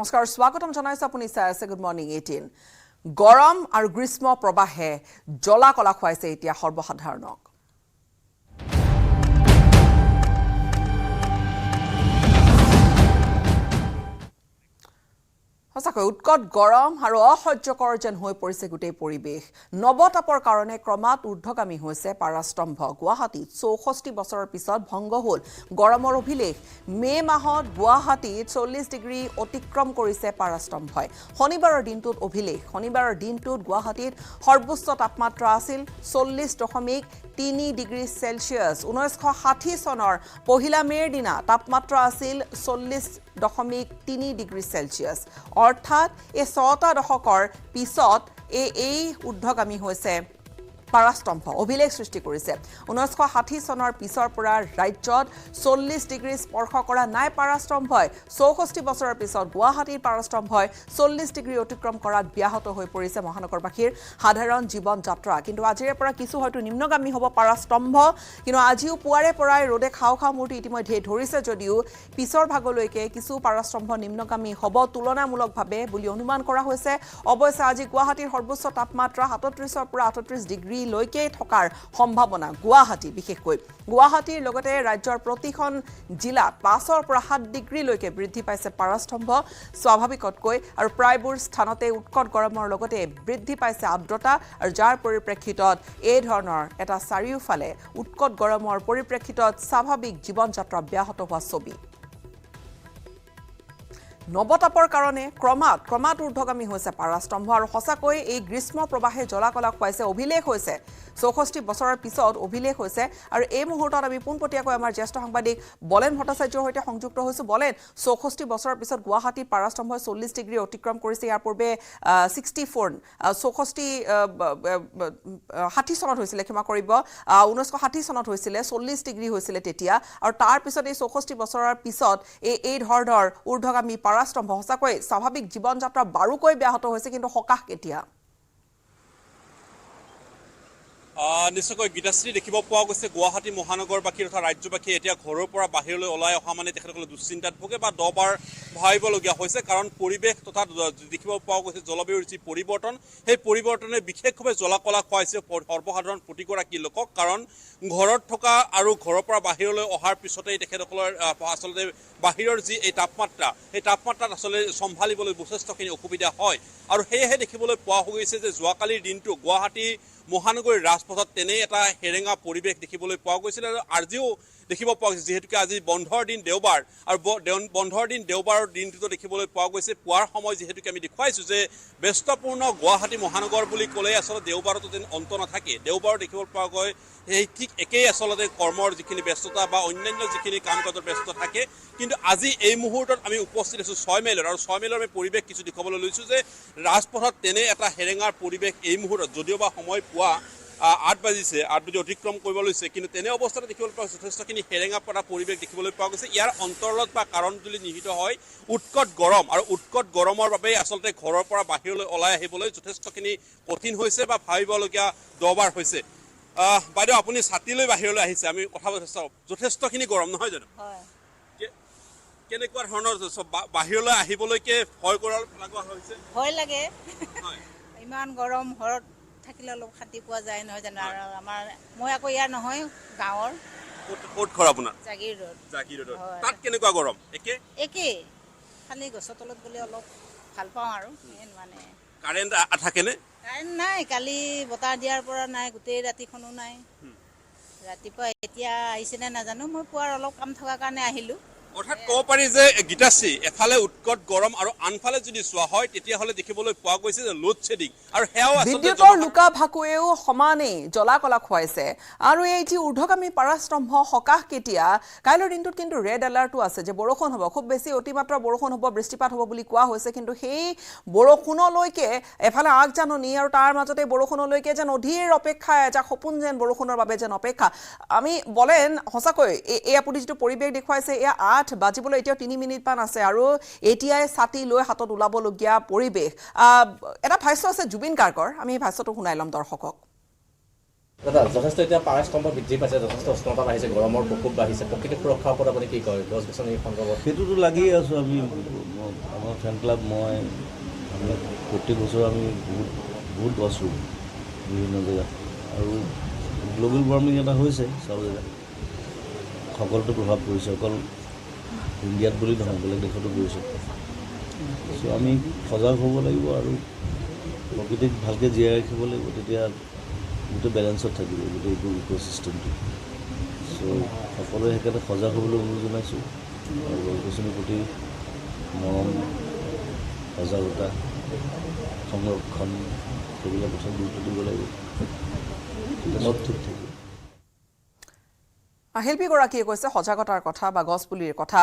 নমস্কাৰ স্বাগতম জনাইছো আপুনি চাই আছে গুড মৰ্নিং 18 গৰম আৰু গ্ৰীষ্ম প্ৰবাহে জ্বলা কলা খুৱাইছে এতিয়া সৰ্বসাধাৰণক সঁচাকৈ উৎকট গৰম আৰু অসহ্যকৰ যেন হৈ পৰিছে গোটেই পৰিৱেশ নৱতাপৰ কাৰণে ক্ৰমাৎ ঊৰ্ধ্বগামী হৈছে পাৰাস্তম্ভ গুৱাহাটীত 64 বছৰৰ পিছত ভংগ হ'ল গৰমৰ অভিলেখ মে মাহত গুৱাহাটীত 40 ডিগ্ৰী অতিক্ৰম কৰিছে পাৰাস্তম্ভই শনিবাৰৰ দিনটোত অভিলেখ শনিবাৰৰ দিনটোত গুৱাহাটীত সৰ্বোচ্চ তাপমাত্ৰা আছিল 40.3 ডিগ্ৰী সেলসিয়াছ 1960 চনৰ পহিলা মেৰ দিনা তাপমাত্ৰা আছিল 40.3 ডিগ্ৰী সেলসিয়াছ অৰ্থাৎ এই 6টা দশকৰ পিছত এই ঊৰ্ধ্বগামী হৈছে পাৰাস্তম্ভ অভিলেখ সৃষ্টি কৰিছে 1960 চনৰ পিছৰ পৰা ৰাজ্যত 40 ডিগ্ৰী স্পৰ্শ কৰা নাই পাৰাস্তম্ভই 64 বছৰৰ পিছত গুৱাহাটীৰ পাৰাস্তম্ভই 40 ডিগ্ৰী অতিক্ৰম কৰাত ব্যাহত হৈ পৰিছে মহানগৰবাসীৰ সাধাৰণ জীৱন যাত্ৰা কিন্তু আজিৰে পৰা কিছু হয়তো নিম্নগামী হ'ব পাৰাস্তম্ভ কিন্তু আজিও পুৱাৰে পৰাই ৰ'দে খাও খাও মূৰ্তি ইতিমধ্যে ধৰিছে যদিও পিছৰ ভাগলৈকে কিছু পাৰাস্তম্ভ নিম্নগামী হ'ব তুলনামূলকভাৱে বুলি অনুমান কৰা হৈছে অৱশ্যে আজি গুৱাহাটীৰ সৰ্বোচ্চ তাপমাত্ৰা 37ৰ পৰা 38 ডিগ্ৰী লৈকে থকাৰ সম্ভাৱনা গুৱাহাটী বিশেষকৈ গুৱাহাটীৰ লগতে ৰাজ্যৰ প্ৰতিখন জিলাত 5ৰ পৰা 7 ডিগ্ৰী লৈকে বৃদ্ধি পাইছে পাৰাস্তম্ভ স্বাভাৱিকতকৈ আৰু প্ৰায়বোৰ স্থানতে উৎকট গৰমৰ লগতে বৃদ্ধি পাইছে আৰ্দ্ৰতা আৰু যাৰ পৰিপ্ৰেক্ষিতত এই ধৰণৰ এটা চাৰিওফালে উৎকট গৰমৰ পৰিপ্ৰেক্ষিতত স্বাভাৱিক জীৱন যাত্ৰা ব্যাহত হোৱা ছবি নৱতাপৰ কাৰণে ক্ৰমাৎ ঊৰ্ধ্বগামী হৈছে পাৰাস্তম্ভ আৰু সঁচাকৈ এই গ্ৰীষ্ম প্ৰবাহে জ্বলাকলা খুৱাইছে অভিলেখ হৈছে 64 বছৰৰ পিছত অভিলেখ হৈছে আৰু এই মুহূৰ্তত আমি পোনপটীয়াকৈ আমাৰ জ্যেষ্ঠ সাংবাদিক বলেন ভট্টাচাৰ্যৰ সৈতে সংযুক্ত হৈছো বলেন 64 বছৰৰ পিছত গুৱাহাটীৰ পাৰাস্তম্ভই 40 ডিগ্ৰী অতিক্ৰম কৰিছে ইয়াৰ পূৰ্বে 60 চনত হৈছিলে ক্ষমা কৰিব 1960 চনত হৈছিলে 40 ডিগ্ৰী হৈছিলে তেতিয়া আৰু তাৰ পিছত এই 64 বছৰৰ পিছত এই ধৰণৰ ঊৰ্ধ্বগামী পাৰাস্তম্ভ সঁচাকৈ স্বাভাৱিক জীৱন যাত্ৰা বাৰুকৈ ব্যাহত হৈছে কিন্তু সকাহ কেতিয়া নিশ্চয়কৈ গীতাশ্ৰী দেখিব পোৱা গৈছে গুৱাহাটী মহানগৰবাসী তথা ৰাজ্যবাসী এতিয়া ঘৰৰ পৰা বাহিৰলৈ ওলাই অহা মানে তেখেতসকলে দুশ্চিন্তাত ভোগে বা দবাৰ ভাবিবলগীয়া হৈছে কাৰণ পৰিৱেশ তথা দেখিব পোৱা গৈছে জলবায়ুৰ যি পৰিৱৰ্তন সেই পৰিৱৰ্তনে বিশেষভাৱে জ্বলাকলা খুৱাইছে সৰ্বসাধাৰণ প্ৰতিগৰাকী লোকক কাৰণ ঘৰত থকা আৰু ঘৰৰ পৰা বাহিৰলৈ অহাৰ পিছতেই তেখেতসকলৰ আচলতে বাহিৰৰ যি এই তাপমাত্ৰা সেই তাপমাত্ৰাত আচলতে চম্ভালিবলৈ যথেষ্টখিনি অসুবিধা হয় আৰু সেয়েহে দেখিবলৈ পোৱা গৈছে যে যোৱাকালিৰ দিনটো গুৱাহাটী মহানগৰীৰ ৰাজপথত তেনে এটা হেৰেঙা পৰিৱেশ দেখিবলৈ পোৱা গৈছিল আৰু আজিও দেখিব পোৱা গৈছে যিহেতুকে আজি বন্ধৰ দিন দেওবাৰ আৰু বন্ধৰ দিন দেওবাৰৰ দিনটোতো দেখিবলৈ পোৱা গৈছে পুৱাৰ সময় যিহেতুকে আমি দেখুৱাইছোঁ যে ব্যস্তপূৰ্ণ গুৱাহাটী মহানগৰ বুলি ক'লে আচলতে দেওবাৰতো যেন অন্ত নাথাকে দেওবাৰ দেখিবলৈ পোৱা গৈ সেই ঠিক একেই আচলতে কৰ্মৰ যিখিনি ব্যস্ততা বা অন্যান্য যিখিনি কাম কাজৰ ব্যস্ততা থাকে কিন্তু আজি এই মুহূৰ্তত আমি উপস্থিত আছোঁ 6 মাইলৰ আৰু 6 মাইলৰ আমি পৰিৱেশ কিছু দেখুৱাবলৈ লৈছোঁ যে ৰাজপথত তেনে এটা হেৰেঙাৰ পৰিৱেশ এই মুহূৰ্তত যদিও বা সময় পুৱা 8 বাজিছে 8 বাজি অতিক্ৰম কৰিব লৈছে কিন্তু তেনে অৱস্থাত দেখিবলৈ পোৱা যথেষ্টখিনি হেৰেঙা পৰা পৰিৱেশ দেখিবলৈ পোৱা গৈছে ইয়াৰ অন্তৰালত বা কাৰণ যদি নিহিত হয় উৎকট গৰম আৰু উৎকট গৰমৰ বাবে আচলতে ঘৰৰ পৰা বাহিৰলৈ ওলাই আহিবলৈ যথেষ্টখিনি কঠিন হৈছে বা ভাবিবলগীয়া দবাৰ হৈছে বাইদেউ আপুনি ছাতি লৈ বাহিৰলৈ আহিছে আমি কথা যথেষ্টখিনি গৰম নহয় জানো কেনেকুৱা ধৰণৰ বাহিৰলৈ আহিবলৈকে ভয় কৰাৰ লগা হৈছে ভয় লাগে ইমান গৰম ঘৰত থাকিলে অলপ শান্তি পোৱা যায় নহয় জানো আৰু আমাৰ মই আকৌ ইয়াৰ নহয় গাঁৱৰ ক'ত ঘৰ আপোনাৰ জাগীৰ ৰোড তাত কেনেকুৱা গৰম একে খালি গছৰ তলত গ'লে অলপ ভাল পাওঁ আৰু মানে কাৰেণ্ট থাকেনে কাৰেণ্ট নাই কালি বতাহ দিয়াৰ পৰা নাই গোটেই ৰাতিখনো নাই ৰাতিপুৱা এতিয়া আহিছেনে নাজানো মই পুৱাৰ অলপ কাম থকাৰ কাৰণে আহিলোঁ অৰ্থাৎ ক'ব পাৰি যে গীতাশ্ৰী এফালে উৎকট গৰম আৰু আনফালে যদি চোৱা হয় তেতিয়াহ'লে দেখিবলৈ পোৱা গৈছে যে লোড শ্বেডিং আৰু সেয়াও বিদ্যুতৰ লুকা ভাকুৱেও সমানেই জ্বলাকলা খুৱাইছে আৰু এই যি ঊৰ্ধ্বগামী পাৰাস্তম্ভ সকাহ কেতিয়া কাইলৈৰ দিনটোত কিন্তু ৰেড এলাৰ্টো আছে যে বৰষুণ হ'ব খুব বেছি অতিমাত্ৰা বৰষুণ হ'ব বৃষ্টিপাত হ'ব বুলি কোৱা হৈছে কিন্তু সেই বৰষুণলৈকে এফালে আগজাননী আৰু তাৰ মাজতে বৰষুণলৈকে যেন অধীৰ অপেক্ষা এজাক সপোন যেন বৰষুণৰ বাবে যেন অপেক্ষা আমি বলেন সঁচাকৈ এই আপুনি যিটো পৰিৱেশ দেখুৱাইছে এয়া 8 বাজিবলৈ এতিয়া 3 মিনিটমান আছে আৰু এতিয়াই ছাতি লৈ হাতত ওলাবলগীয়া পৰিৱেশ এটা ভাষ্য আছে জুবিন গাৰ্গৰ আমি এই ভাষ্যটো শুনাই ল'ম দৰ্শকক দাদা যথেষ্ট এতিয়া পাৰাস্তম্ভ বৃদ্ধি পাইছে, যথেষ্ট উষ্ণতা বাঢ়িছে, গৰমৰ প্ৰকোপ বাঢ়িছে, প্ৰকৃতিক সুৰক্ষাৰ ওপৰত আপুনি কি কয়? গছ গছনি সন্দৰ্ভত সেইটোতো লাগিয়ে আছোঁ আমি। আমাৰ ফেন ক্লাব মই আমি প্ৰত্যেক বছৰ আমি বহুত গছ ৰুওঁ বিভিন্ন জেগাত, আৰু গ্ল'বেল ৱাৰ্মিং এটা হৈছে চব জেগাত, সকলোতে প্ৰভাৱ পৰিছে, অকল ইণ্ডিয়াত বুলি নহয় বেলেগ দেশতো পৰিছে। চ' আমি সজাগ হ'ব লাগিব আৰু প্ৰকৃতিক ভালকৈ জীয়াই ৰাখিব লাগিব, তেতিয়া গোটেই বেলেঞ্চত থাকিব গোটেই ইক'চিষ্টেমটো। চ' সকলোৱে সেইকাৰণে সজাগ হ'বলৈ অনুৰোধ জনাইছোঁ, আৰু গছ গছনিৰ প্ৰতি মৰম, সজাগতা, সংৰক্ষণ সেইবিলাক কথা গুৰুত্ব দিব লাগিব, তেতিয়া চব ঠিক থাকিব। শিল্পীগৰাকীয়ে কৈছে সজাগতাৰ কথা বা গছপুলিৰ কথা।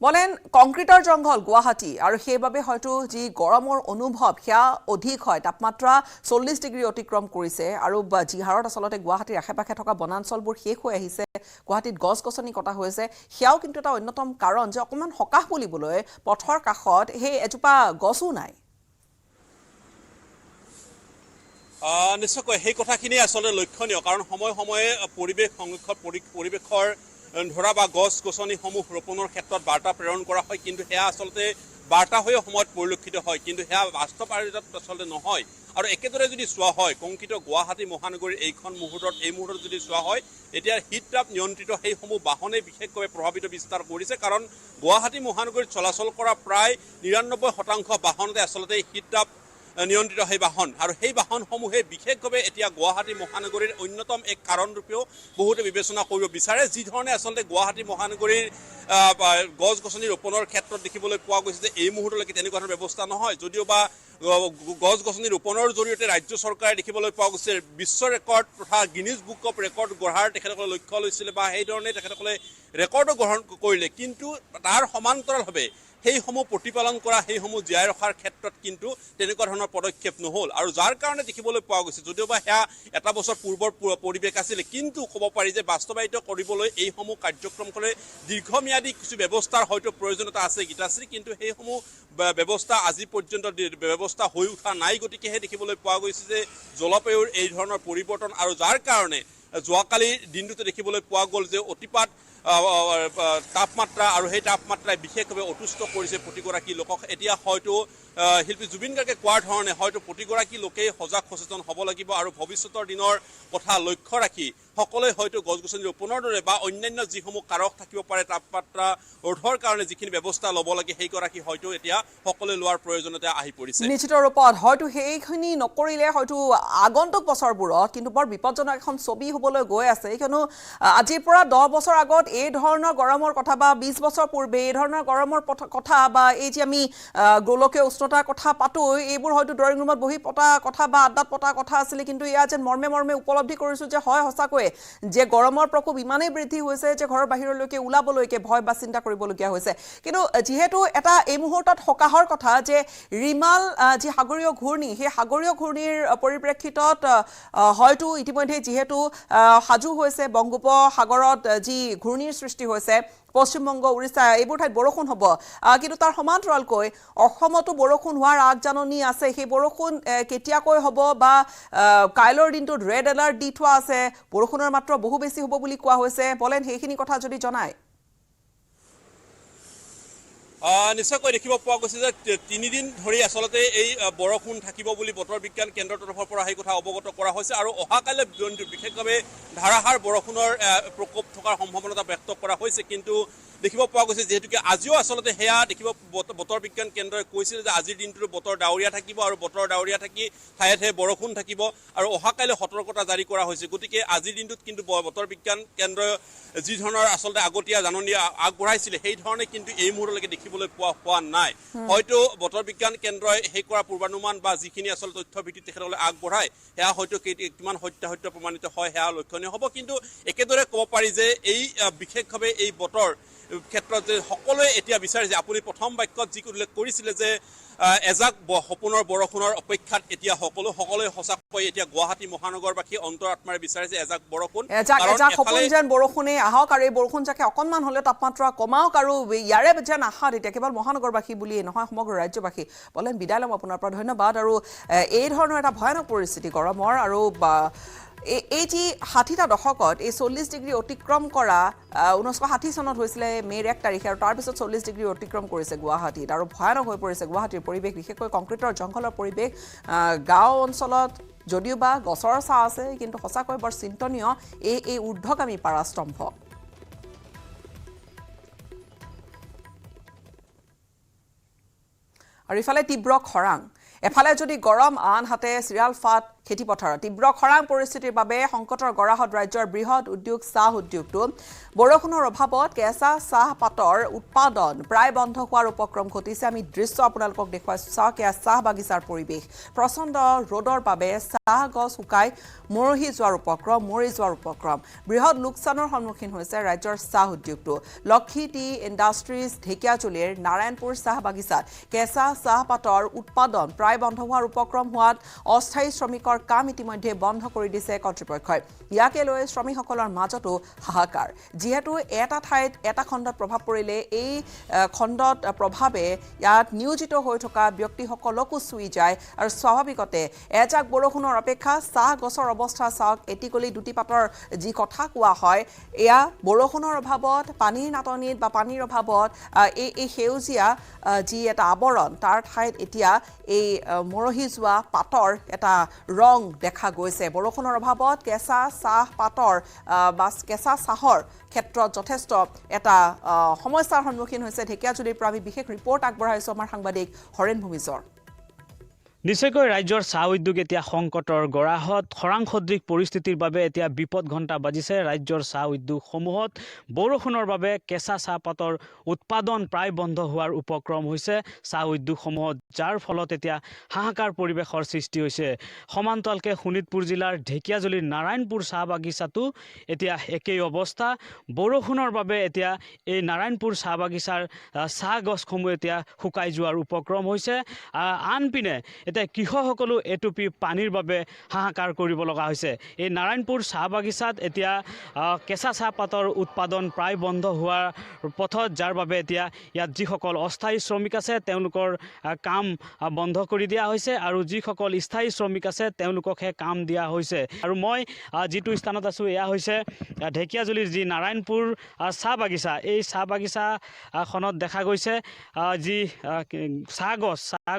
বলেন কংক্ৰিটৰ জংঘল গুৱাহাটী, আৰু সেইবাবে হয়তো যি গৰমৰ অনুভৱ সেয়া অধিক হয়। তাপমাত্ৰা 40 ডিগ্ৰী অতিক্ৰম কৰিছে, আৰু যি হাৰত আচলতে গুৱাহাটীৰ আশে পাশে থকা বনাঞ্চলবোৰ শেষ হৈ আহিছে, গুৱাহাটীত গছ গছনি কটা হৈছে, সেয়াও কিন্তু এটা অন্যতম কাৰণ যে অকণমান সকাহ বুলিবলৈ পথৰ কাষত সেই এজোপা গছো নাই। নিশ্চয়কৈ সেই কথাখিনি আচলতে লক্ষণীয়, কাৰণ সময়ে সময়ে পৰিৱেশ সংৰক্ষণ পৰিৱেশৰ ধৰা বা গছ গছনিসমূহ ৰোপণৰ ক্ষেত্ৰত বাৰ্তা প্ৰেৰণ কৰা হয়, কিন্তু সেয়া আচলতে বাৰ্তা হৈও সময়ত পৰিলক্ষিত হয়, কিন্তু সেয়া বাস্তৱ আৰ্হিত আচলতে নহয়। আৰু একেদৰে যদি চোৱা হয় কংক্ৰিট গুৱাহাটী মহানগৰীৰ এই মুহূৰ্তত যদি চোৱা হয়, এতিয়া শীততাপ নিয়ন্ত্ৰিত সেইসমূহ বাহনে বিশেষভাৱে প্ৰভাৱিত বিস্তাৰ কৰিছে, কাৰণ গুৱাহাটী মহানগৰীত চলাচল কৰা প্ৰায় 99% বাহনতে আচলতে শীততাপ নিয়ন্ত্ৰিত সেই বাহন, আৰু সেই বাহনসমূহে বিশেষভাৱে এতিয়া গুৱাহাটী মহানগৰীৰ অন্যতম এক কাৰণৰূপেও বহুতে বিবেচনা কৰিব বিচাৰে। যি ধৰণে আচলতে গুৱাহাটী মহানগৰীৰ গছ গছনি ৰোপণৰ ক্ষেত্ৰত দেখিবলৈ পোৱা গৈছে যে এই মুহূৰ্তলৈকে তেনেকুৱা ধৰণৰ ব্যৱস্থা নহয়, যদিও বা গছ গছনি ৰোপণৰ জৰিয়তে ৰাজ্য চৰকাৰে দেখিবলৈ পোৱা গৈছে বিশ্ব ৰেকৰ্ড তথা গিনিজ বুক অফ ৰেকৰ্ড গঢ়াৰ তেখেতসকলে লক্ষ্য লৈছিলে, বা সেইধৰণে তেখেতসকলে ৰেকৰ্ডো গ্ৰহণ কৰিলে, কিন্তু তাৰ সমান্তৰালভাৱে সেইসমূহ প্ৰতিপালন কৰা, সেইসমূহ জীয়াই ৰখাৰ ক্ষেত্ৰত কিন্তু তেনেকুৱা ধৰণৰ পদক্ষেপ নহ'ল, আৰু যাৰ কাৰণে দেখিবলৈ পোৱা গৈছে যদিওবা সেয়া এটা বছৰ পূৰ্বৰ পৰিৱেশ আছিলে, কিন্তু ক'ব পাৰি যে বাস্তৱায়িত কৰিবলৈ এইসমূহ কাৰ্যক্ৰম কৰি দীৰ্ঘম্যাদী কিছু ব্যৱস্থাৰ হয়তো প্ৰয়োজনীয়তা আছে গীতাশ্ৰী, কিন্তু সেইসমূহ ব্যৱস্থা আজি পৰ্যন্ত ব্যৱস্থা হৈ উঠা নাই। গতিকেহে দেখিবলৈ পোৱা গৈছে যে জলবায়ুৰ এই ধৰণৰ পৰিৱৰ্তন, আৰু যাৰ কাৰণে যোৱাকালিৰ দিনটোতে দেখিবলৈ পোৱা গ'ল যে অতিপাত তাপমাত্ৰা, আৰু সেই তাপমাত্ৰাই বিশেষভাৱে অতুষ্ট কৰিছে প্ৰতিগৰাকী লোকক। এতিয়া হয়তো শিল্পী জুবিন গাৰ্গে কোৱাৰ ধৰণে হয়তো প্ৰতিগৰাকী লোকেই সজাগ সচেতন হ'ব লাগিব, আৰু ভৱিষ্যতৰ দিনৰ কথা লক্ষ্য ৰাখি সকলোৱে হয়তো গছ গছনি ৰোপণৰ দৰে বা অন্যান্য যিসমূহ কাৰক থাকিব পাৰে তাপমাত্ৰা ৰোধৰ কাৰণে যিখিনি ব্যৱস্থা ল'ব লাগে সেইগৰাকী হয়তো এতিয়া সকলোৱে লোৱাৰ প্ৰয়োজনীয়তা আহি পৰিছে। নিশ্চিত ৰূপত হয়তো সেইখিনি নকৰিলে হয়তো আগন্তুক বছৰবোৰত কিন্তু বৰ বিপদজনক এখন ছবি হ'বলৈ গৈ আছে, কিয়নো আজিৰ পৰা 10 বছৰ আগত এই ধৰণৰ গৰমৰ কথা বা 20 বছৰ পূৰ্বে এই ধৰণৰ গৰমৰ কথা বা এই যে আমি গোলকীয় উষ্ণতাৰ কথা পাতোঁ, এইবোৰ হয়তো ড্ৰয়িং ৰুমত বহি পতা কথা বা আড্ডাত পতা কথা আছিলে, কিন্তু এয়া যেন মৰ্মে মৰ্মে উপলব্ধি কৰিছোঁ যে হয় সঁচাকৈয়ে যে গৰমৰ প্ৰকোপ ইমানেই বৃদ্ধি হৈছে যে ঘৰৰ বাহিৰলৈকে ওলাবলৈকে ভয় বা চিন্তা কৰিবলগীয়া হৈছে। কিন্তু যিহেতু এটা এই মুহূৰ্তত সকাহৰ কথা যে ৰিমাল যি সাগৰীয় ঘূৰ্ণি, সেই সাগৰীয় ঘূৰ্ণিৰ পৰিপ্ৰেক্ষিতত হয়তো ইতিমধ্যে যিহেতু সাজু হৈছে বংগোপসাগৰত যি ঘূৰ্ণিৰ সৃষ্টি হৈছে, পশ্চিমবংগ উৰিষ্যা এইবোৰ ঠাইত বৰষুণ হ'ব, কিন্তু তাৰ সমান্তৰালকৈ অসমতো বৰষুণ হোৱাৰ আগজাননী আছে। সেই বৰষুণ কেতিয়াকৈ হ'ব বা কাইলৈৰ দিনটোত ৰেড এলাৰ্ট দি থোৱা আছে, বৰষুণৰ মাত্ৰা বহু বেছি হ'ব বুলি কোৱা হৈছে, বলেন সেইখিনি কথা যদি জনায়। নিশ্চয়কৈ দেখিব পোৱা গৈছে যে 3 দিন ধৰি আচলতে এই বৰষুণ থাকিব বুলি বতৰ বিজ্ঞান কেন্দ্ৰৰ তৰফৰ পৰা সেই কথা অৱগত কৰা হৈছে, আৰু অহাকাইলৈ বিশেষভাৱে ধাৰাসাৰ বৰষুণৰ প্ৰকোপ থকাৰ সম্ভাৱনা ব্যক্ত কৰা হৈছে। কিন্তু দেখিব পোৱা গৈছে যিহেতুকে আজিও আচলতে সেয়া দেখিব বতৰ বিজ্ঞান কেন্দ্ৰই কৈছিল যে আজিৰ দিনটোত বতৰ ডাৱৰীয়া থাকিব, আৰু বতৰ ডাৱৰীয়া থাকি ঠায়ে ঠায়ে বৰষুণ থাকিব, আৰু অহাকাইলৈ সতৰ্কতা জাৰি কৰা হৈছে। গতিকে আজিৰ দিনটোত কিন্তু বতৰ বিজ্ঞান কেন্দ্ৰই যি ধৰণৰ আচলতে আগতীয়া জাননী আগবঢ়াইছিলে সেই ধৰণে কিন্তু এই মুহূৰ্তলৈকে দেখিবলৈ পোৱা নাই। হয়তো বতৰ বিজ্ঞান কেন্দ্ৰই সেই কৰা পূৰ্বানুমান বা যিখিনি আচলতে তথ্য ভিত্তিত তেখেতসকলে আগবঢ়ায় সেয়া হয়তো কিমান সত্যাসত্য প্ৰমাণিত হয় সেয়া লক্ষণীয় হ'ব। কিন্তু একেদৰে ক'ব পাৰি যে এই বিশেষভাৱে এই বতৰ ক্ষেত্ৰত যে সকলোৱে এতিয়া বিচাৰে যে আপুনি প্ৰথম বাক্যত যি উল্লেখ কৰিছিলে যে এজাক সপোনৰ বৰষুণৰ অপেক্ষাত এতিয়া সকলোৱে সঁচাকৈ এতিয়া গুৱাহাটী মহানগৰবাসী অন্তৰ আত্মাৰে বিচাৰিছে এজাক বৰষুণ, সপোন যেন বৰষুণে আহক, আৰু এই বৰষুণ যাকে অকণমান হ'লেও তাপমাত্ৰা কমাওক, আৰু ইয়াৰে যেন আশা এতিয়া কেৱল মহানগৰবাসী বুলিয়েই নহয় সমগ্ৰ ৰাজ্যবাসী। বলেন বিদায় ল'ম আপোনাৰ পৰা, ধন্যবাদ। আৰু এই ধৰণৰ এটা ভয়ানক পৰিস্থিতি গৰমৰ, আৰু এই যি 60টা দশকত এই 40 ডিগ্ৰী অতিক্ৰম কৰা 1960 চনত হৈছিলে মে'ৰ 1 তাৰিখে আৰু তাৰপিছত 40 ডিগ্ৰী অতিক্ৰম কৰিছে গুৱাহাটীত আৰু ভয়ানক হৈ পৰিছে গুৱাহাটীৰ পৰিৱেশ বিশেষকৈ কংক্ৰিটৰ জংঘলৰ পৰিৱেশ গাঁও অঞ্চলত যদিও বা গছৰ ছাঁ আছে কিন্তু সঁচাকৈ বৰ চিন্তনীয় এই ঊৰ্ধ্বগামী পাৰাস্তম্ভ আৰু ইফালে তীব্ৰ খৰাং এফালে যদি গৰম আনহাতে চিৰিয়াল ফাট খেতি পথাৰত তীব্ৰ খৰাং পৰিস্থিতিৰ বাবে সংকটৰ গৰাহত ৰাজ্যৰ বৃহৎ উদ্যোগ চাহ উদ্যোগটো বৰষুণৰ অভাৱত কেঁচা চাহপাতৰ উৎপাদন প্ৰায় বন্ধ হোৱাৰ উপক্ৰম ঘটিছে আমি দৃশ্য আপোনালোকক দেখুৱাইছো চাহ বাগিচাৰ পৰিৱেশ প্ৰচণ্ড ৰ'দৰ বাবে চাহ গছ শুকাই মৰি যোৱাৰ উপক্ৰম বৃহৎ লোকচানৰ সন্মুখীন হৈছে ৰাজ্যৰ চাহ উদ্যোগটো লক্ষী টি ইণ্ডাষ্ট্ৰিজ ঢেকিয়াজুলিৰ নাৰায়ণপুৰ চাহ বাগিচাত কেঁচা চাহপাতৰ উৎপাদন প্ৰায় বন্ধ হোৱাৰ উপক্ৰম হোৱাত অস্থায়ী শ্ৰমিকৰ কাম ইতিমধ্যে বন্ধ কৰি দিছে কৰ্তৃপক্ষই ইয়াকে লৈ শ্ৰমিকসকলৰ মাজতো হাহাকাৰ যিহেতু এটা ঠাইত এটা খণ্ডত প্ৰভাৱ পৰিলে এই খণ্ডত প্ৰভাৱে ইয়াত নিয়োজিত হৈ থকা ব্যক্তিসকলকো চুই যায় আৰু স্বাভাৱিকতে এজাক বৰষুণৰ অপেক্ষা চাহ গছৰ অৱস্থা চাওক এটিকলি দুটি পাতৰ যি কথা কোৱা হয় এয়া বৰষুণৰ অভাৱত পানীৰ নাটনিত বা পানীৰ অভাৱত এই সেউজীয়া যি এটা আৱৰণ তাৰ ঠাইত এতিয়া এই মৰহি যোৱা পাতৰ এটা ৰং দেখা গৈছে বৰষুণৰ অভাৱত কেঁচা চাহপাতৰ বা কেঁচা চাহৰ ক্ষেত্ৰত যথেষ্ট এটা সমস্যাৰ সন্মুখীন হৈছে ঢেকিয়াজুলিৰ পৰা আমি বিশেষ ৰিপৰ্ট আগবঢ়াইছো আমাৰ সাংবাদিক হৰেণ ভূমিজৰ নিশ্চয়কৈ ৰাজ্যৰ চাহ উদ্যোগ এতিয়া সংকটৰ গৰাহত খৰাং সদৃশ পৰিস্থিতিৰ বাবে এতিয়া বিপদ ঘণ্টা বাজিছে ৰাজ্যৰ চাহ উদ্যোগসমূহত বৰষুণৰ বাবে কেঁচা চাহপাতৰ উৎপাদন প্ৰায় বন্ধ হোৱাৰ উপক্ৰম হৈছে চাহ উদ্যোগসমূহত যাৰ ফলত এতিয়া হাহাকাৰ পৰিৱেশৰ সৃষ্টি হৈছে সমান্তৰালকে শোণিতপুৰ জিলাৰ ঢেকিয়াজুলিৰ নাৰায়ণপুৰ চাহ বাগিচাতো এতিয়া একেই অৱস্থা বৰষুণৰ বাবে এতিয়া এই নাৰায়ণপুৰ চাহ বাগিচাৰ চাহ গছসমূহ এতিয়া শুকাই যোৱাৰ উপক্ৰম হৈছে আনপিনে এতিয়া কৃষকসকলো এটুপি পানীৰ বাবে হাহাকাৰ কৰিব লগা হৈছে এই নাৰায়ণপুৰ চাহ বাগিচাত এতিয়া কেঁচা চাহপাতৰ উৎপাদন প্ৰায় বন্ধ হোৱাৰ পথত যাৰ বাবে এতিয়া ইয়াত যিসকল অস্থায়ী শ্ৰমিক আছে তেওঁলোকৰ কাম বন্ধ কৰি দিয়া হৈছে আৰু যিসকল স্থায়ী শ্ৰমিক আছে তেওঁলোককহে কাম দিয়া হৈছে আৰু মই যিটো স্থানত আছোঁ এয়া হৈছে ঢেকিয়াজুলিৰ যি নাৰায়ণপুৰ চাহ বাগিচা এই চাহ বাগিচাখনত দেখা গৈছে যি চাহ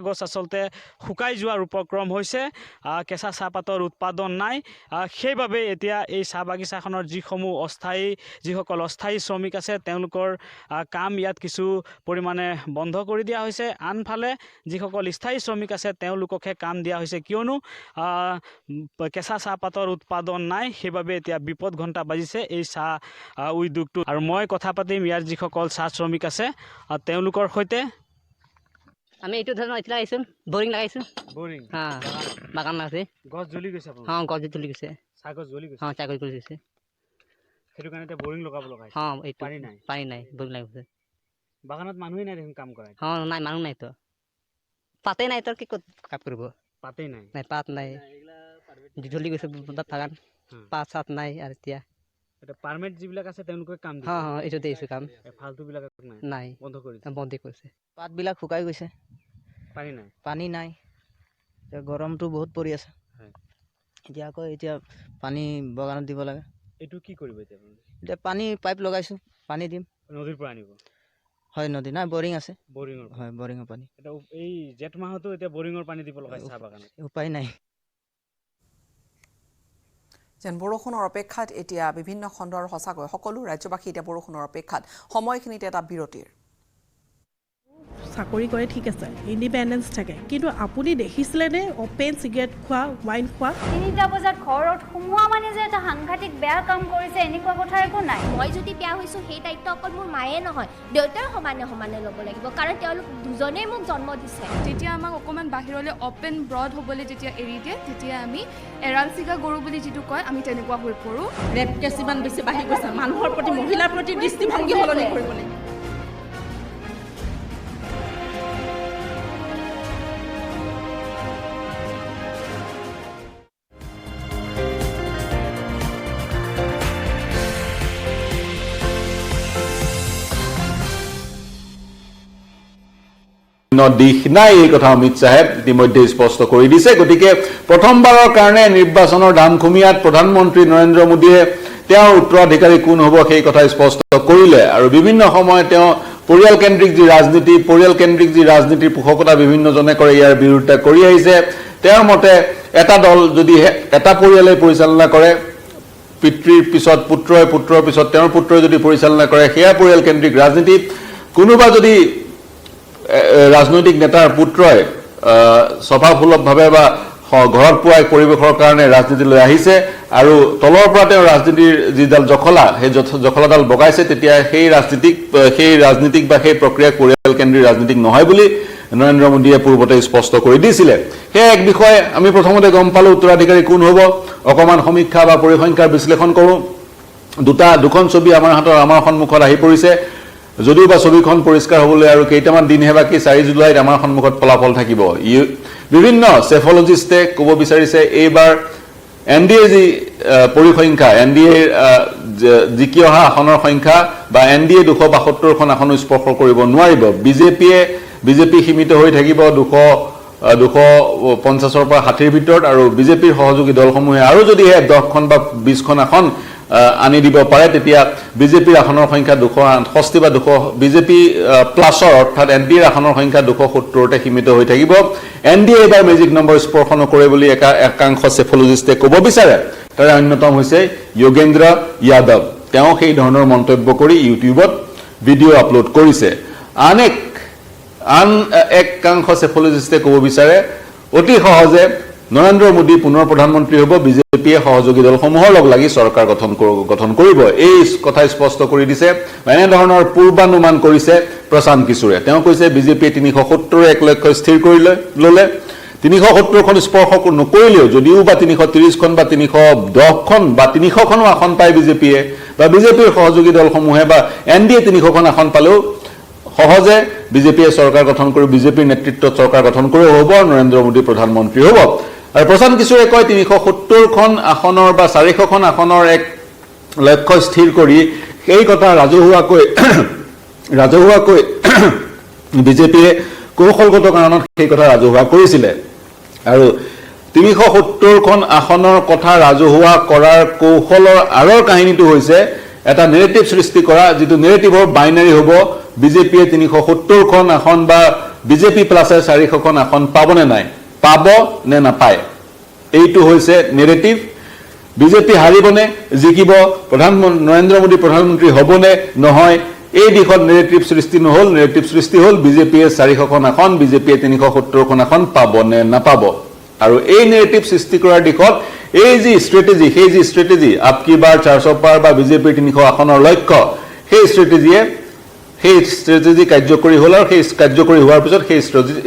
গছ আচলতে শুকাই যোৱাৰ উপক্ৰম হৈছে কেঁচা চাহপাতৰ উৎপাদন নাই সেইবাবে এতিয়া এই চাহ বাগিচাখনৰ যিসকল অস্থায়ী শ্ৰমিক আছে তেওঁলোকৰ কাম ইয়াত কিছু পৰিমাণে বন্ধ কৰি দিয়া হৈছে আনফালে যিসকল স্থায়ী শ্ৰমিক আছে তেওঁলোককহে কাম দিয়া হৈছে কিয়নো কেঁচা চাহপাতৰ উৎপাদন নাই সেইবাবে এতিয়া বিপদ ঘণ্টা বাজিছে এই চাহ উদ্যোগটো আৰু মই কথা পাতিম ইয়াৰ যিসকল চাহ শ্ৰমিক আছে তেওঁলোকৰ সৈতে আমি এইটো ধৰণৰ এতিয়া আহিছোঁ বৰিং লগাইছোঁ বৰিং বাগান আছে গছ জ্বলি গৈছে গছ জ্বলি গৈছে চাহ গছ জ্বলি গৈছে চাহ গছ জ্বলি গৈছে সেইটো কাৰণে এতিয়া বৰিং লগাব লগা এইটো পানী নাই বৰিং লাগিছে বাগানত মানুহেই নাই দেখোন কাম কৰা নাই মানুহ নাইতো পাতেই নাই তোৰ কি ক'ত কাম কৰিব পাতেই নাই পাত নাই জ্বলি গৈছে বাগান পাত চাত নাই আৰু এতিয়া পাৰ্মিট যিবিলাক আছে তেওঁলোকে কাম এইটো দিছোঁ কাম ফাল্টুবিলাক নাই বন্ধ কৰিছে পাতবিলাক শুকাই গৈছে পানী নাই গৰমটো বহুত পৰি আছে এতিয়া আকৌ পানী বাগানত দিব লাগে এইটো কি কৰিব এতিয়া পানী পাইপ লগাইছোঁ পানী দিম নদীৰ পৰা আনিব হয় নদী নাই বৰিং আছে বৰিঙৰ পানী এই জেঠ মাহতো এতিয়া বৰিঙৰ পানী দিব লগা চাহ বাগানত উপায় নাই যেন বৰষুণৰ অপেক্ষাত এতিয়া বিভিন্ন খণ্ডৰ সঁচাকৈ সকলো ৰাজ্যবাসী এতিয়া বৰষুণৰ অপেক্ষাত সময়খিনিতে এটা বিৰতিৰ চাকৰি কৰে ঠিক আছে ইণ্ডিপেণ্ডেঞ্চ থাকে কিন্তু আপুনি দেখিছিলেনে অপেন চিগাৰেট খোৱা ৱাইন খোৱা 3টা বজাত ঘৰত সোমোৱা মানে যে এটা সাংঘাতিক বেয়া কাম কৰিছে এনেকুৱা কথা একো নাই মই যদি বেয়া হৈছোঁ সেই দায়িত্ব অকল মোৰ মায়ে নহয় দেউতাৰ সমানে ল'ব লাগিব কাৰণ তেওঁলোক দুজনেই মোক জন্ম দিছে যেতিয়া আমাক অকণমান বাহিৰলৈ অপেন ব্ৰড হ'বলৈ যেতিয়া এৰি দিয়ে তেতিয়া আমি এৰাল চিগা গৰু বুলি যিটো কয় আমি তেনেকুৱা হৈ পৰোঁ ৰেপ কেছ ইমান বেছি বাঢ়ি গৈছে মানুহৰ প্ৰতি মহিলাৰ প্ৰতি দৃষ্টিভংগী সলনি কৰিব লাগিব দিশ নাই এই কথা অমিত শ্বাহে ইতিমধ্যে স্পষ্ট কৰি দিছে গতিকে প্ৰথমবাৰৰ কাৰণে নিৰ্বাচনৰ দামখুমীয়াত প্ৰধানমন্ত্ৰী নৰেন্দ্ৰ মোদীয়ে তেওঁৰ উত্তৰাধিকাৰী কোন হ'ব সেই কথা স্পষ্ট কৰিলে আৰু বিভিন্ন সময়ত তেওঁ পৰিয়ালকেন্দ্ৰিক যি ৰাজনীতিৰ পোষকতা বিভিন্নজনে কৰে ইয়াৰ বিৰোধিতা কৰি আহিছে তেওঁৰ মতে এটা দল যদি এটা পৰিয়ালে পৰিচালনা কৰে পিতৃৰ পিছত পুত্ৰৰ পিছত তেওঁৰ পুত্ৰই যদি পৰিচালনা কৰে সেয়া পৰিয়ালকেন্দ্ৰিক ৰাজনীতি কোনোবা যদি ৰাজনৈতিক নেতাৰ পুত্ৰই স্বভাৱসুলভভাৱে বা ঘৰত পোৱা পৰিৱেশৰ কাৰণে ৰাজনীতিলৈ আহিছে আৰু তলৰ পৰা তেওঁ ৰাজনীতিৰ যিডাল জখলা সেই জখলাডাল বগাইছে তেতিয়া সেই ৰাজনীতিক বা সেই প্ৰক্ৰিয়াক পৰিয়ালকেন্দ্ৰিক ৰাজনীতিক নহয় বুলি নৰেন্দ্ৰ মোদীয়ে পূৰ্বতে স্পষ্ট কৰি দিছিলে সেই এক বিষয়ে আমি প্ৰথমতে গম পালো উত্তৰাধিকাৰী কোন হ'ব অকমান সমীক্ষা বা পৰিসংখ্যাৰ বিশ্লেষণ কৰোঁ দুখন ছবি আমাৰ সন্মুখত আহি পৰিছে যদিও বা ছবিখন পৰিষ্কাৰ হ'বলৈ আৰু কেইটামান দিনহে বাকী 4 জুলাইত আমাৰ সন্মুখত ফলাফল থাকিব বিভিন্ন চেফলজিষ্টে ক'ব বিচাৰিছে এইবাৰ এনডিএ যি পৰিসংখ্যা এনডিএৰ জিকি অহা আসনৰ সংখ্যা বা এনডিএ 272খন আসন স্পৰ্শ কৰিব নোৱাৰিব বিজেপি সীমিত হৈ থাকিব 250ৰ পৰা 60ৰ ভিতৰত আৰু বিজেপিৰ সহযোগী দলসমূহে আৰু যদি 10খন বা 20খন আসন আনি দিব পাৰে তেতিয়া বিজেপিৰ আসনৰ সংখ্যা 268 বা 200 বিজেপি প্লাছৰ অৰ্থাৎ এনডিএৰ আসনৰ সংখ্যা 270তে সীমিত হৈ থাকিব এনডিএ এবাৰ মেজিক নম্বৰ স্পৰ্শ নকৰে বুলি একাংশ চেফলজিষ্টে ক'ব বিচাৰে তাৰে অন্যতম হৈছে যোগেন্দ্ৰ যাদৱ তেওঁ সেই ধৰণৰ মন্তব্য কৰি ইউটিউবত ভিডিঅ' আপলোড কৰিছে আন একাংশ চেফলজিষ্টে ক'ব বিচাৰে অতি সহজে নৰেন্দ্ৰ মোদী পুনৰ প্ৰধানমন্ত্ৰী হ'ব বিজেপিয়ে সহযোগী দলসমূহৰ লগ লাগি চৰকাৰ গঠন কৰিব এই কথা স্পষ্ট কৰি দিছে এনে ধৰণৰ পূৰ্বানুমান কৰিছে প্ৰশান্ত কিশোৰে তেওঁ কৈছে বিজেপিয়ে 370 এক লক্ষ্য স্থিৰ কৰি ল'লে 370খন স্পৰ্শ নকৰিলেও যদিও বা 330খন বা 310খন বা 300খনো আসন পায় বিজেপিয়ে বা বিজেপিৰ সহযোগী দলসমূহে বা এনডিএ 300খন আসন পালেও সহজে বিজেপিয়ে চৰকাৰ গঠন কৰি বিজেপিৰ নেতৃত্বত চৰকাৰ গঠন কৰি হ'ব নৰেন্দ্ৰ মোদী প্ৰধানমন্ত্ৰী হ'ব আৰু প্ৰশান্ত কিশোৰে কয় 370খন আসনৰ বা 400খন আসনৰ এক লক্ষ্য স্থিৰ কৰি এই কথা ৰাজহুৱাকৈ বিজেপিয়ে কৌশলগত কাৰণত সেই কথা ৰাজহুৱা কৰিছিলে আৰু 370খন আসনৰ কথা ৰাজহুৱা কৰাৰ কৌশলৰ আঁৰৰ কাহিনীটো হৈছে এটা নেৰেটিভ সৃষ্টি কৰা যিটো নেৰেটিভৰ বাইনাৰী হ'ব বিজেপিয়ে 370খন আসন বা বিজেপি প্লাছে 400খন আসন পাবনে নাই পাব নে নাপায় এইটো হৈছে নেৰেটিভ বিজেপি হাৰিবনে জিকিব নৰেন্দ্ৰ মোদী প্ৰধানমন্ত্ৰী হ'বনে নহয় এই দিশত নেৰেটিভ সৃষ্টি নহ'ল নেৰেটিভ সৃষ্টি হ'ল বিজেপিয়ে 400খন আসন বিজেপিয়ে 370খন আসন পাব নে নাপাব আৰু এই নেৰেটিভ সৃষ্টি কৰাৰ দিশত এই যি ষ্ট্ৰেটেজি আপকি বাৰ 400 পাৰ বা বিজেপিৰ 300 আসনৰ লক্ষ্য সেই ষ্ট্ৰেটেজি কাৰ্যকৰী হ'ল আৰু সেই কাৰ্যকৰী হোৱাৰ পিছত সেই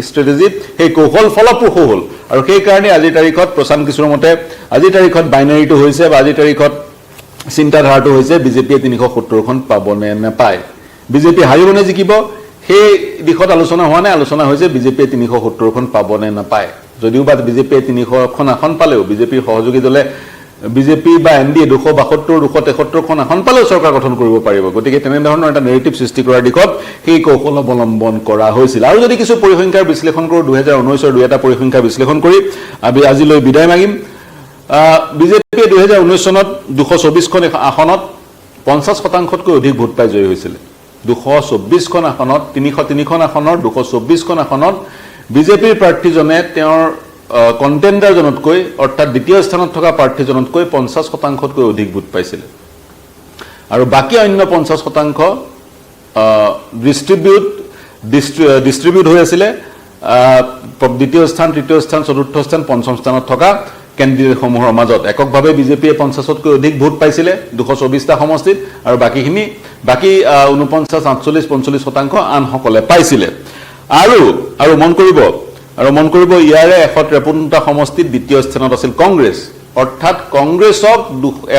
ষ্ট্ৰেটেজিত সেই কৌশল ফলপ্ৰসূ হ'ল আৰু সেই কাৰণে আজিৰ তাৰিখত প্ৰশান্ত কিশোৰৰ মতে আজিৰ তাৰিখত বাইনাৰীটো হৈছে বা আজিৰ তাৰিখত চিন্তাধাৰাটো হৈছে বিজেপিয়ে 370খন পাব নে নাপায় বিজেপি হাৰিবনে জিকিব সেই দিশত আলোচনা হোৱা নাই আলোচনা হৈছে বিজেপিয়ে 370খন পাব নে নাপায় যদিও বা বিজেপিয়ে 300খন আসন পালেও বিজেপিৰ সহযোগী দলে বিজেপি বা এনডিএ 272-273খন আসন পালেও চৰকাৰ গঠন কৰিব পাৰিব গতিকে তেনেধৰণৰ এটা নেৰেটিভ সৃষ্টি কৰাৰ দিশত সেই কৌশল অৱলম্বন কৰা হৈছিল আৰু যদি কিছু পৰিসংখ্যাৰ বিশ্লেষণ কৰোঁ 2019ৰ দুই এটা পৰিসংখ্যা বিশ্লেষণ কৰি আমি আজিলৈ বিদায় মাগিম বিজেপিয়ে 2019 চনত 224খন আসনত 50%তকৈ অধিক ভোট পাই জয়ী হৈছিল 224খন আসনত 303খন আসনৰ 224খন আসনত বিজেপিৰ প্ৰাৰ্থীজনে তেওঁৰ কণ্টেণ্ডাৰজনতকৈ অৰ্থাৎ দ্বিতীয় স্থানত থকা প্ৰাৰ্থীজনতকৈ 50%তকৈ অধিক ভোট পাইছিল আৰু বাকী অন্য 50% ডিষ্ট্ৰিবিউট হৈ আছিলে দ্বিতীয় স্থান তৃতীয় স্থান চতুৰ্থ স্থান পঞ্চম স্থানত থকা কেণ্ডিডেটসমূহৰ মাজত এককভাৱে বিজেপিয়ে 50তকৈ অধিক ভোট পাইছিলে 224টা সমষ্টিত আৰু বাকী 49, 48, 45% আনসকলে পাইছিলে আৰু মন কৰিব ইয়াৰে 153টা সমষ্টিত দ্বিতীয় স্থানত আছিল কংগ্ৰেছ অৰ্থাৎ কংগ্ৰেছক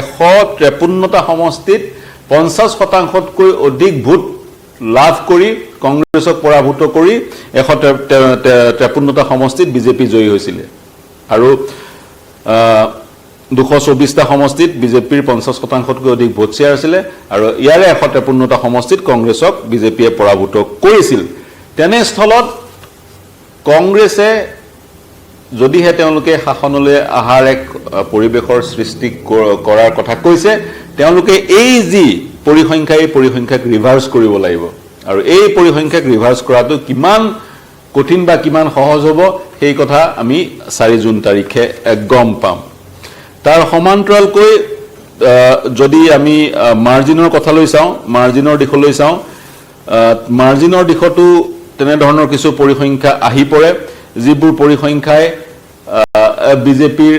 153টা সমষ্টিত 50%তকৈ অধিক ভোট লাভ কৰি কংগ্ৰেছক পৰাভূত কৰি 153টা সমষ্টিত বিজেপি জয়ী হৈছিল আৰু 224টা সমষ্টিত বিজেপিৰ 50%তকৈ অধিক ভোট শ্বেয়াৰ আছিল আৰু ইয়াৰে 153টা সমষ্টিত কংগ্ৰেছক বিজেপিয়ে পৰাভূত কৰিছিল তেনেস্থলত কংগ্ৰেছে যদিহে তেওঁলোকে শাসনলৈ অহাৰ এক পৰিৱেশৰ সৃষ্টি কৰাৰ কথা কৈছে, তেওঁলোকে এই যি পৰিসংখ্যা, এই পৰিসংখ্যাক ৰিভাৰ্চ কৰিব লাগিব। আৰু এই পৰিসংখ্যাক ৰিভাৰ্চ কৰাটো কিমান কঠিন বা কিমান সহজ হ'ব সেই কথা আমি 4 জুন তাৰিখে গম পাম। তাৰ সমান্তৰালকৈ যদি আমি মাৰ্জিনৰ কথালৈ চাওঁ, মাৰ্জিনৰ দিশলৈ চাওঁ, মাৰ্জিনৰ দিশতো তেনেধৰণৰ কিছু পৰিসংখ্যা আহি পৰে, যিবোৰ পৰিসংখ্যাই বিজেপিৰ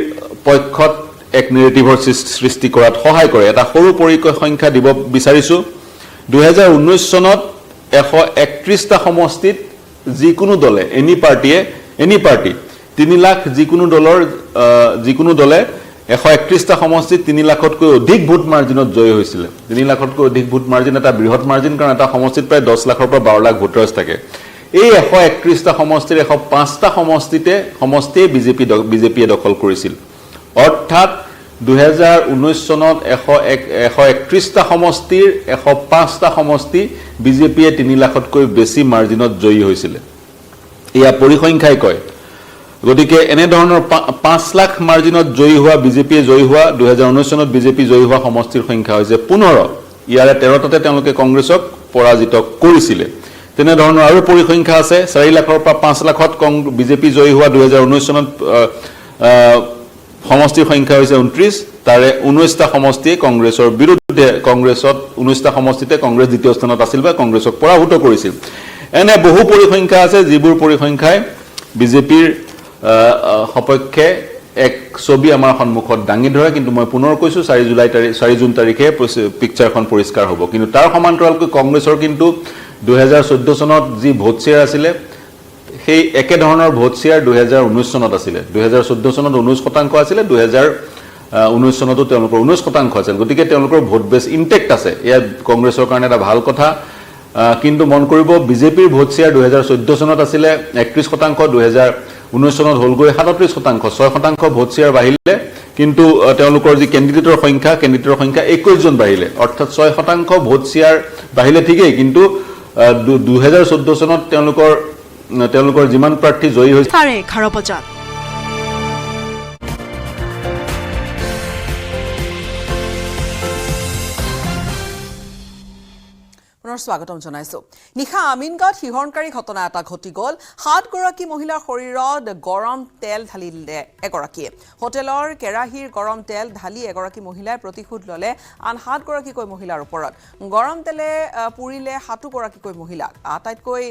পক্ষত এক নেৰেটিভৰ সৃষ্টি কৰাত সহায় কৰে। এটা সৰু পৰিসংখ্যা দিব বিচাৰিছোঁ। 2019 চনত 131টা সমষ্টিত যিকোনো দলে এনি পাৰ্টি 3 লাখ যিকোনো দলে 131টা সমষ্টিত 3 লাখতকৈ অধিক ভোট মাৰ্জিনত জয়ী হৈছিলে। 3 লাখতকৈ অধিক ভোট মাৰ্জিন এটা বৃহৎ মাৰ্জিন, কাৰণ এটা সমষ্টিত প্ৰায় 10 লাখৰ পৰা 12 লাখ ভোটাৰ্ছ থাকে। এই 131টা সমষ্টিৰ 105টা সমষ্টিয়ে বিজেপিয়ে দখল কৰিছিল। অৰ্থাৎ 2019 চনত 131টা সমষ্টিৰ 105টা সমষ্টি বিজেপিয়ে 3 লাখতকৈ বেছি মাৰ্জিনত জয়ী হৈছিলে। এয়া পৰিসংখ্যাই কয়। গতিকে এনেধৰণৰ 5 লাখ মাৰ্জিনত জয়ী হোৱা বিজেপিয়ে জয়ী হোৱা 2019 চনত বিজেপি জয়ী হোৱা সমষ্টিৰ সংখ্যা হৈছে 15। ইয়াৰে 13টাতে তেওঁলোকে কংগ্ৰেছক পৰাজিত কৰিছিলে। তেনেধৰণৰ আৰু পৰিসংখ্যা আছে। 4 লাখৰ পৰা 5 লাখত বিজেপি জয়ী হোৱা 2019 চনত সমষ্টিৰ সংখ্যা হৈছে 29। তাৰে 19টা সমষ্টিয়ে কংগ্ৰেছৰ বিৰুদ্ধে, কংগ্ৰেছত 19টা সমষ্টিতে কংগ্ৰেছ দ্বিতীয় স্থানত আছিল বা কংগ্ৰেছক পৰাভূত কৰিছিল। এনে বহু পৰিসংখ্যা আছে যিবোৰ পৰিসংখ্যাই বিজেপিৰ সপক্ষে এক ছবি আমাৰ সন্মুখত দাঙি ধৰে। কিন্তু মই পুনৰ কৈছোঁ 4 জুন তাৰিখে পিকচাৰখন পৰিষ্কাৰ হ'ব। কিন্তু তাৰ সমান্তৰালকৈ কংগ্ৰেছৰ কিন্তু 2014 চনত যি ভোট শ্বেয়াৰ আছিলে, সেই একেধৰণৰ ভোট শ্বেয়াৰ 2019 চনত আছিলে। 2014 চনত 19% আছিলে, 2019 চনতো তেওঁলোকৰ 19% আছিল। গতিকে তেওঁলোকৰ ভোট বেছ ইনটেক্ট আছে। এয়া কংগ্ৰেছৰ কাৰণে এটা ভাল কথা। কিন্তু মন কৰিব, বিজেপিৰ ভোট শ্বেয়াৰ 2014 চনত আছিলে 31%, 2019 চনত হ'লগৈ 37%, 6% ভোট শ্বেয়াৰ বাঢ়িলে। কিন্তু তেওঁলোকৰ যি কেণ্ডিডেটৰ সংখ্যা 21 জন বাঢ়িলে। অৰ্থাৎ 6% ভোট শ্বেয়াৰ বাঢ়িলে ঠিকেই, কিন্তু 2014 চনত তেওঁলোকৰ যিমান প্ৰাৰ্থী জয়ী হৈছে 11:30 বজাত স্বাগতম জনাইছো। নিশা আমিনগাঁৱত শিহৰণকাৰী ঘটনা এটা ঘটি গ'ল। 7 গৰাকী মহিলাৰ শৰীৰত গৰম তেল ঢালি দিলে এগৰাকীয়ে। হোটেলৰ কেৰাহীৰ গৰম তেল ঢালি এগৰাকী মহিলাই প্ৰতিশোধ ল'লে আন 7 গৰাকীকৈ মহিলাৰ ওপৰত। গৰম তেলে পুৰিলে 7 গৰাকীকৈ মহিলাক। আটাইতকৈ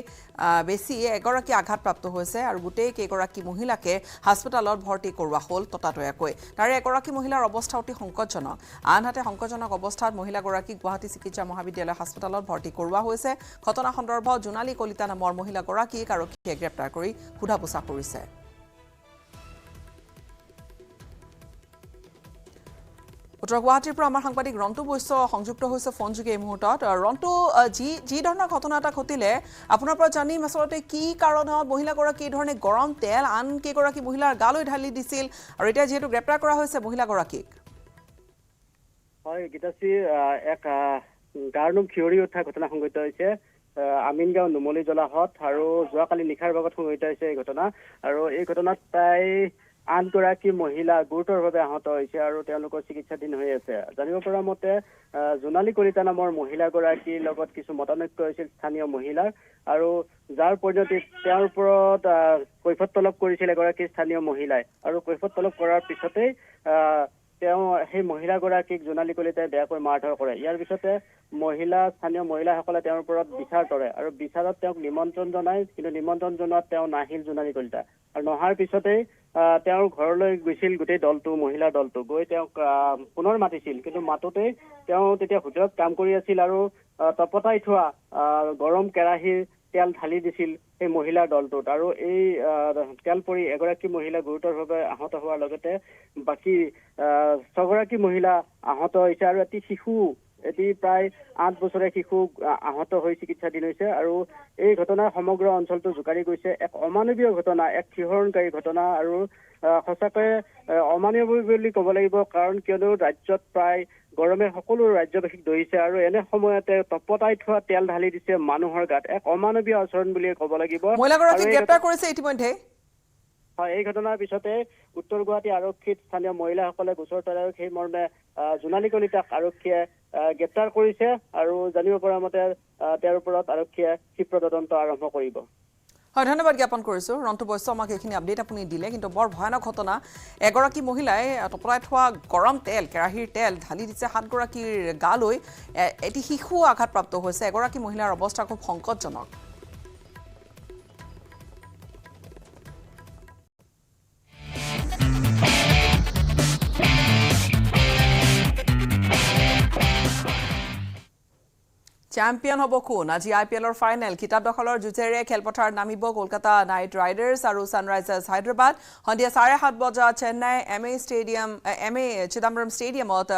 বেছি এগৰাকী আঘাতপ্ৰাপ্ত হৈছে আৰু গোটেই কেইগৰাকী মহিলাকে হাস্পতালত ভৰ্তি কৰোৱা হ'ল ততাতৈয়াকৈ। তাৰে এগৰাকী মহিলাৰ অৱস্থা অতি সংকটজনক। আনহাতে সংকটজনক অৱস্থাত মহিলাগৰাকীক গুৱাহাটী চিকিৎসা মহাবিদ্যালয় হাস্পতালত ভৰ্তি কৰোৱা হৈছে। ঘটনা সন্দৰ্ভত জোনালী কলিতা নামৰ মহিলাগৰাকীক আৰক্ষীয়ে গ্ৰেপ্তাৰ কৰি সোধা পোছা কৰিছে। উত্তৰ গুৱাহাটীৰ পৰা আমাৰ সাংবাদিক ৰন্তু বৈশ্য সংযুক্ত হৈছে ফোনযোগে এই মুহূৰ্তত। ৰন্তু, যি ধৰণৰ ঘটনা এটা ঘটিলে আপোনাৰ পৰা জানিম আচলতে কি কাৰণত মহিলাগৰাকী এই ধৰণে গৰম তেল আন কেইগৰাকী মহিলাৰ গালৈ ঢালি দিছিল, আৰু এতিয়া যিহেতু গ্ৰেপ্তাৰ কৰা হৈছে মহিলাগৰাকীক। হয় গীতাশ্ৰী, এক গাৰ নোম শিয়ৰি উঠা ঘটনা সংঘটিত হৈছে আমিনগাঁও নুমলী জলাহত, আৰু যোৱাকালি নিশাৰ ভাগত সংঘটিত হৈছে এই ঘটনা। আৰু এই ঘটনাত প্ৰায় 8 গৰাকী মহিলা গুৰুতৰভাৱে আহত হৈছে আৰু তেওঁলোকৰ চিকিৎসাধীন হৈ আছে। জানিব পৰা মতে জোনালী কলিতা নামৰ মহিলাগৰাকীৰ লগত কিছু মতানৈক্য হৈছিল স্থানীয় মহিলাৰ, আৰু যাৰ পৰিণতিত তেওঁৰ ওপৰত কৈফত তলব কৰিছিল এগৰাকী স্থানীয় মহিলাই। আৰু কৈফত তলব কৰাৰ পিছতেই তেওঁ সেই মহিলাগৰাকীক জোনালী কলিতাই বেয়াকৈ মাৰধৰ কৰে। ইয়াৰ পিছতে স্থানীয় মহিলাসকলে তেওঁৰ ওপৰত বিচাৰ কৰে, আৰু বিচাৰত তেওঁক নিমন্ত্ৰণ জনায়, কিন্তু নিমন্ত্ৰণ জনোৱাত তেওঁ নাহিল জোনালী কলিতা। আৰু নহাৰ পিছতেই তেওঁৰ ঘৰলৈ গৈছিল গোটেই দলটো, মহিলাৰ দলটো গৈ তেওঁক পুনৰ মাতিছিল, কিন্তু মাতোতেই তেওঁ তেতিয়া হোটেলত কাম কৰি আছিল আৰু তপতাই থোৱা গৰম কেৰাহীৰ তেল ঢালি দিছিল সেই মহিলাৰ দলটোত। আৰু এই তেল পৰি এগৰাকী মহিলা গুৰুতৰভাৱে আহত হোৱাৰ লগতে বাকী 6 গৰাকী মহিলা আহত হৈছে আৰু এটি শিশু এটি প্ৰায় 8 বছৰীয়া শিশু আহত হৈ চিকিৎসাধীন হৈছে আৰু এই ঘটনাই সমগ্ৰ অঞ্চলটো জোকাৰি গৈছে এক অমানৱীয় ঘটনা এক শিহৰণকাৰী ঘটনা আৰু সঁচাকৈ অমানৱীয় বুলি ক'ব লাগিব কাৰণ কিয়নো ৰাজ্যত প্ৰায় গৰমে সকলো ৰাজ্যবাসীক ধৰিছে আৰু এনে সময়তে তপতাই থোৱা তেল ঢালি দিছে মানুহৰ গাত এক অমানৱীয় আচৰণ বুলিয়ে ক'ব লাগিব মহিলাগৰাকীক গ্ৰেপ্তাৰ কৰিছে ইতিমধ্যে হয় এই ঘটনাৰ পিছতে উত্তৰ গুৱাহাটী আৰক্ষীত স্থানীয় মহিলাসকলে গোচৰ তৰাৰ সেই মৰ্মে জোনালী কলিতাক আৰক্ষীয়ে গ্ৰেপ্তাৰ কৰিছে আৰু জানিব পৰা মতে তেওঁৰ ওপৰত আৰক্ষীয়ে ক্ষীপ্ৰ তদন্ত আৰম্ভ কৰিব হয় ধন্যবাদ জ্ঞাপন কৰিছোঁ ৰন্তু বৈশ্য আমাক এইখিনি আপডেট আপুনি দিলে কিন্তু বৰ ভয়ানক ঘটনা এগৰাকী মহিলাই তপলাই থোৱা গৰম তেল কেৰাহীৰ তেল ঢালি দিছে 7গৰাকীৰ গালৈ এটি শিশু আঘাতপ্ৰাপ্ত হৈছে এগৰাকী মহিলাৰ অৱস্থা খুব সংকটজনক চ্যাম্পিয়ন হ'ব কোন আজি IPLৰ ফাইনেল কিতাপ দখলৰ যুঁজেৰে খেলপথাৰত নামিব কলকাতা নাইট ৰাইডাৰ্ছ আৰু ছানৰাইজাৰ্ছ হায়দৰাবাদ সন্ধিয়া 7:30 বজাত চেন্নাই MA চিদাম্বৰম ষ্টেডিয়ামত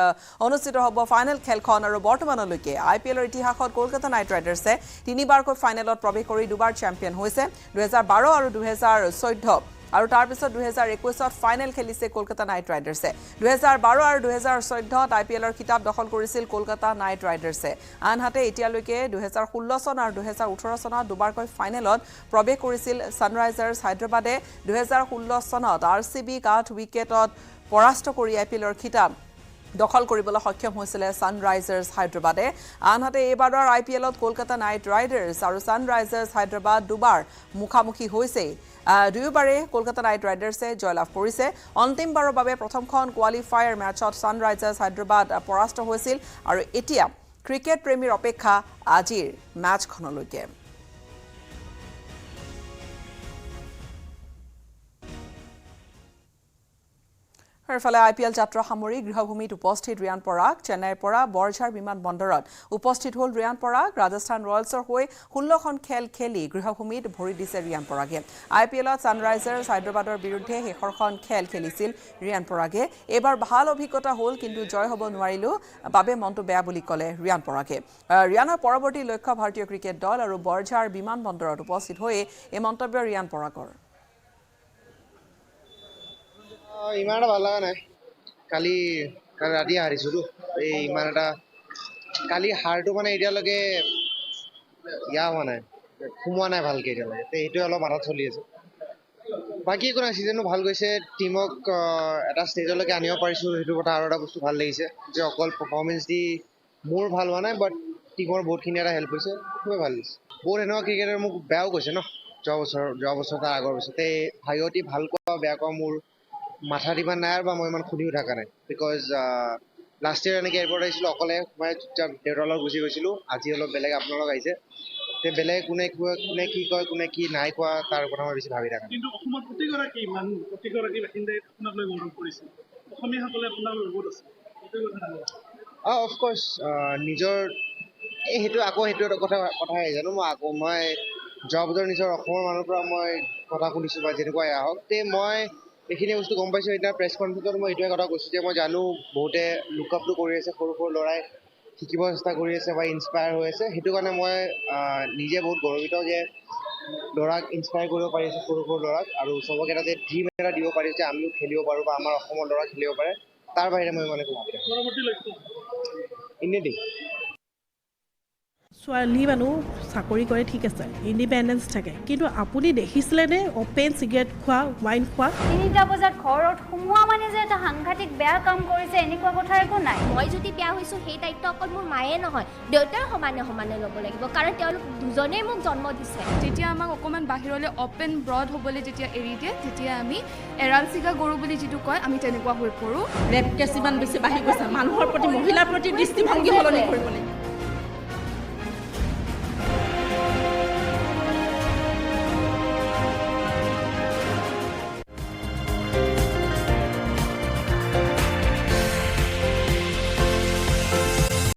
অনুষ্ঠিত হ'ব ফাইনেল খেলখন আৰু বৰ্তমানলৈকে IPLৰ ইতিহাসত কলকাতা নাইট ৰাইডাৰ্ছে 3বাৰকৈ ফাইনেলত প্ৰৱেশ কৰি দুবাৰ চেম্পিয়ন হৈছে 2012 আৰু 2014 আৰু তাৰ পিছত 2021ত ফাইনেল খেলিছে কলকাতা নাইট ৰাইডাৰ্ছে 2012 আৰু 2014ত IPLৰ কিতাপ দখল কৰিছিল কলকাতা নাইট ৰাইডাৰ্ছে আনহাতে এতিয়ালৈকে 2016 চন আৰু 2018 চনত দুবাৰকৈ ফাইনেলত প্ৰৱেশ কৰিছিল ছানৰাইজাৰ্ছ হায়দৰাবাদে 2016 চনত RCB কাঠ উইকেটত পৰাস্ত কৰি IPLৰ কিতাপ দখল কৰিবলৈ সক্ষম হৈছিল ছানৰাইজাৰ্ছ হায়দৰাবাদে আনহাতে এইবাৰৰ IPLত কলকাতা নাইট ৰাইডাৰ্ছ আৰু ছানৰাইজাৰ্ছ হায়দৰাবাদ দুবাৰ মুখামুখি হৈছে দুয়োবাৰে কলকাতা নাইট ৰাইডাৰ্ছে জয়লাভ কৰিছে অন্তিমবাৰৰ বাবে প্ৰথমখন কোৱালিফায়াৰ মেচত ছানৰাইজাৰ্ছ হায়দৰাবাদ পৰাস্ত হৈছিল আৰু এতিয়া ক্ৰিকেট প্ৰেমীৰ অপেক্ষা আজিৰ মেচখনলৈকে এফালে IPL যাত্ৰা সামৰি গৃহভূমিত উপস্থিত ৰিয়ান পৰাগ চেন্নাইৰ পৰা বৰঝাৰ বিমানবন্দৰত উপস্থিত হ'ল ৰিয়ান পৰাগ ৰাজস্থান ৰয়েলছৰ হৈ 16খন খেল খেলি গৃহভূমিত ভৰি দিছে ৰিয়ান পৰাগে IPLত ছানৰাইজাৰ্ছ হায়দৰাবাদৰ বিৰুদ্ধে শেষৰখন খেল খেলিছিল ৰিয়ান পৰাগে এবাৰ ভাল অভিজ্ঞতা হ'ল কিন্তু জয় হ'ব নোৱাৰিলো বাবে মনটো বেয়া বুলি ক'লে ৰিয়ান পৰাগে ৰিয়ানৰ পৰৱৰ্তী লক্ষ্য ভাৰতীয় ক্ৰিকেট দল আৰু বৰঝাৰ বিমানবন্দৰত উপস্থিত হৈ এই মন্তব্য ৰিয়ান পৰাগৰ ইমান এটা ভাল লগা নাই কালি ৰাতি হাৰিছিলোঁ এই ইমান এটা কালি হাৰটো মানে এতিয়ালৈকে হোৱা নাই সোমোৱা নাই ভালকৈ এতিয়ালৈকে সেইটোৱে অলপ মাথাত চলি আছে বাকী একো নাই ছিজনটো ভাল গৈছে টীমক এটা ষ্টেজলৈকে আনিব পাৰিছোঁ সেইটো কথা আৰু এটা বস্তু ভাল লাগিছে যে অকল পাৰফৰ্মেঞ্চ দি মোৰ ভাল হোৱা নাই বাট টীমৰ বহুতখিনি এটা হেল্প হৈছে খুবেই ভাল লাগিছে বহুত এনেকুৱা ক্ৰিকেটাৰ মোক বেয়াও কৈছে ন যোৱা বছৰ তাৰ আগৰ বছৰতে ভাইটি ভাল কোৱা বেয়া কোৱা মোৰ মাথা দিবা নাই আৰু বা মই ইমান সুধিও থকা নাই বিকজ লাষ্ট ইয়েৰ এনেকৈ এয়াৰপৰ্ট আহিছিলোঁ অকলে মই চুপচাপ দেউতাৰ লগত গুচি গৈছিলোঁ আজি অলপ বেলেগ আপোনালোক আহিছে তে বেলেগ কোনে কি কয় কোনে কি নাই কোৱা তাৰ কথা মই বেছি ভাবি থকা নাই অসমত প্ৰতিগৰাকী বাসিন্দাই আপোনাক লৈ গৌৰৱ কৰিছে অসমীয়াসকলে আপোনাক লৈ বহুত আছে অফক'ৰ্ছ নিজৰ সেইটো এটা কথা আহি জানো মই যোৱা বছৰ নিজৰ অসমৰ মানুহৰ পৰা মই কথা শুনিছোঁ বা যেনেকুৱাই আহক তে মই এইখিনি বস্তু গম পাইছোঁ এতিয়া প্ৰেছ কনফাৰেঞ্চত মই এইটোৱে কথা কৈছোঁ যে মই জানো বহুতে লুকআপটো কৰি আছে সৰু ল'ৰাই শিকিব চেষ্টা কৰি আছে বা ইনস্পায়াৰ হৈ আছে সেইটো কাৰণে মই নিজে বহুত গৌৰৱিত যে ল'ৰাক ইনস্পায়াৰ কৰিব পাৰিছে সৰু ল'ৰাক আৰু চবকে এটা যে ড্ৰিম এটা দিব পাৰিছে আমিও খেলিব পাৰোঁ বা আমাৰ অসমৰ ল'ৰা খেলিব পাৰে তাৰ বাহিৰে মই মানে ভাবি ইণ্ডিয়া ছোৱালী মানুহ চাকৰি কৰে ঠিক আছে ইণ্ডিপেণ্ডেঞ্চ থাকে কিন্তু আপুনি দেখিছিলেনে অপেন চিগাৰেট খোৱা ৱাইন খোৱা 3টা বজাত ঘৰত সোমোৱা মানে যে এটা সাংঘাতিক বেয়া কাম কৰিছে এনেকুৱা কথা একো নাই মই যদি বেয়া হৈছোঁ সেই দায়িত্ব অকল মোৰ মায়ে নহয় দেউতাৰ সমানে ল'ব লাগিব কাৰণ তেওঁলোক দুজনেই মোক জন্ম দিছে যেতিয়া আমাক অকণমান বাহিৰলৈ অপেন ব্ৰড হ'বলৈ যেতিয়া এৰি দিয়ে তেতিয়া আমি এৰাল চিগা গৰু বুলি যিটো কয় আমি তেনেকুৱা হৈ পৰোঁ ৰেপ কেছ ইমান বেছি বাঢ়ি গৈছে মানুহৰ প্ৰতি মহিলাৰ প্ৰতি দৃষ্টিভংগী সলনি কৰিব লাগিব